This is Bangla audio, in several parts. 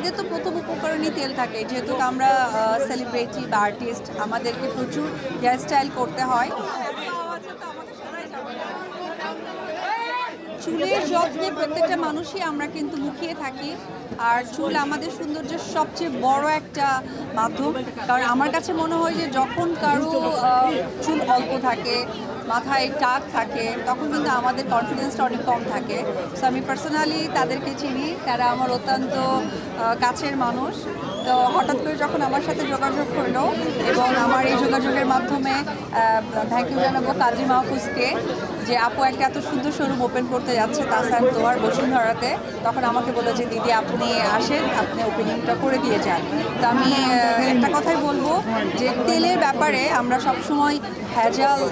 মেয়েদের তো প্রথম উপকরণই তেল থাকে, যেহেতু আমরা সেলিব্রিটি বা আর্টিস্ট, আমাদেরকে প্রচুর হেয়ার স্টাইল করতে হয়। চুলের যত্নে প্রত্যেকটা মানুষই আমরা কিন্তু মুখিয়ে থাকি, আর চুল আমাদের সৌন্দর্যের সবচেয়ে বড় একটা মাধ্যম। কারণ আমার কাছে মনে হয় যে যখন কারো চুল অল্প থাকে, মাথায় টাক থাকে, তখন কিন্তু আমাদের কনফিডেন্সটা অনেক কম থাকে। সো আমি পার্সোনালি তাদেরকে চিনি, তারা আমার অত্যন্ত কাছের মানুষ। তো হঠাৎ করে যখন আমার সাথে যোগাযোগ করলো, এবং আমার এই যোগাযোগের মাধ্যমে থ্যাংক ইউ জানাবো কাজী মাহফুজকে, যে আপু একটা এত সুন্দর শোরুম ওপেন করতে যাচ্ছে তাহসান তোহার বসুন্ধরাতে, তখন আমাকে বললো যে দিদি আপনি আসেন, আপনি ওপেনিংটা করে দিয়ে যান। তো আমি একটা কথাই বলবো যে তেলের ব্যাপারে আমরা সবসময় ভেজাল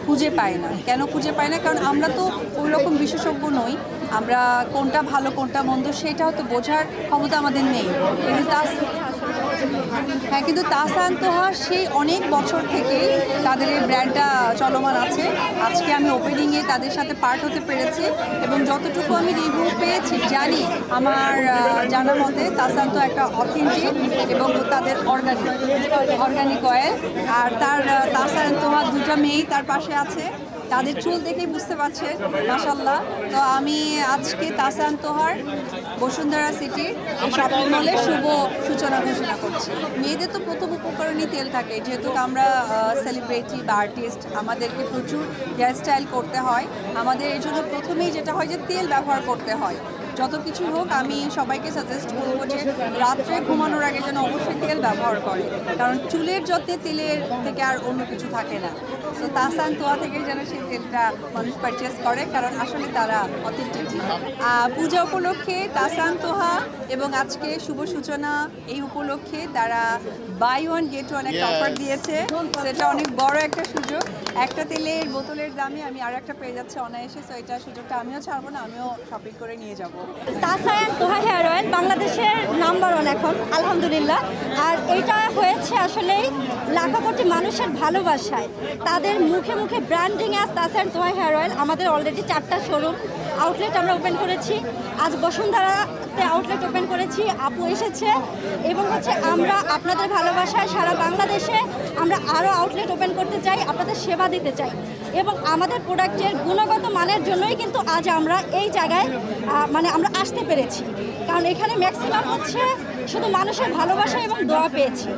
খুঁজে পাই না। কেন খুঁজে পাই না? কারণ আমরা তো ওই রকম বিশেষজ্ঞ নই। আমরা কোনটা ভালো কোনটা মন্দ সেটা হয়তো বোঝার ক্ষমতা আমাদের নেই। কিন্তু তাহসান তোহা সেই অনেক বছর থেকেই তাদের এই ব্র্যান্ডটা চলমান আছে। আজকে আমি ওপেনিংয়ে তাদের সাথে পার্ট হতে পেরেছি, এবং যতটুকু আমি রিভিউ পেয়েছি জানি, আমার জানা মতে তাহসান তো একটা অথেন্টিক, এবং তাদের অর্গানিক অয়েল। আর তার তাহসান তোহা দুটা মেয়েই তার পাশে আছে, তাদের চুল দেখেই বুঝতে পারছেন মাশাল্লাহ। তো আমি আজকে তাহসান তোহার বসুন্ধরা সিটির এই শপিং মলের শুভ সূচনা ঘোষণা করছি। মেয়েদের তো প্রথম উপকরণই তেল থাকে, যেহেতু আমরা সেলিব্রিটি বা আর্টিস্ট, আমাদেরকে প্রচুর হেয়ার স্টাইল করতে হয়। আমাদের এই জন্য প্রথমেই যেটা হয় যে তেল ব্যবহার করতে হয়। যত কিছু হোক, আমি সবাইকে সাজেস্ট করবো যে রাত্রে ঘুমানোর আগে যেন অবশ্যই তেল ব্যবহার করে, কারণ চুলের যত্নে তেলের থেকে আর অন্য কিছু থাকে না। তো তাহসান তোয়া থেকে যেন সেই তেলটা মানুষ পারচেস করে, কারণ আসলে তারা অথেন্টিক। পূজা উপলক্ষে তাহসান তোহা এবং আজকে শুভ সূচনা, এই উপলক্ষে তারা বাই ওয়ান গেট ওয়ান একটা অফার দিয়েছে। সেটা অনেক বড় একটা সুযোগ। একটা তেলের বোতলের দামে আমি আর একটা পেয়ে যাচ্ছে অনায়াসে। সো এটা সুযোগটা আমিও ছাড়বো না, আমিও শপিং করে নিয়ে যাবো। তাহসান তোহা হেয়ার অয়েল বাংলাদেশের নাম্বার 1 এখন, আলহামদুলিল্লাহ। আর এইটা হয়েছে আসলেই লাখো কোটি মানুষের ভালোবাসায়, তাদের মুখে মুখে ব্র্যান্ডিং। আজ তাহসান তোহা হেয়ার অয়েল আমাদের অলরেডি 4টা শোরুম আউটলেট আমরা ওপেন করেছি। আজ বসুন্ধরাতে আউটলেট ওপেন করেছি, আপু এসেছে, এবং আমরা আপনাদের ভালোবাসায় সারা বাংলাদেশে আমরা আরও আউটলেট ওপেন করতে চাই, আপনাদের সেবা দিতে চাই, এবং আমাদের প্রোডাক্টের গুণগত মানের জন্যই কিন্তু আজ আমরা এই জায়গায় আমরা আসতে পেরেছি। কারণ এখানে ম্যাক্সিমাম শুধু মানুষের ভালোবাসা এবং দোয়া পেয়েছি।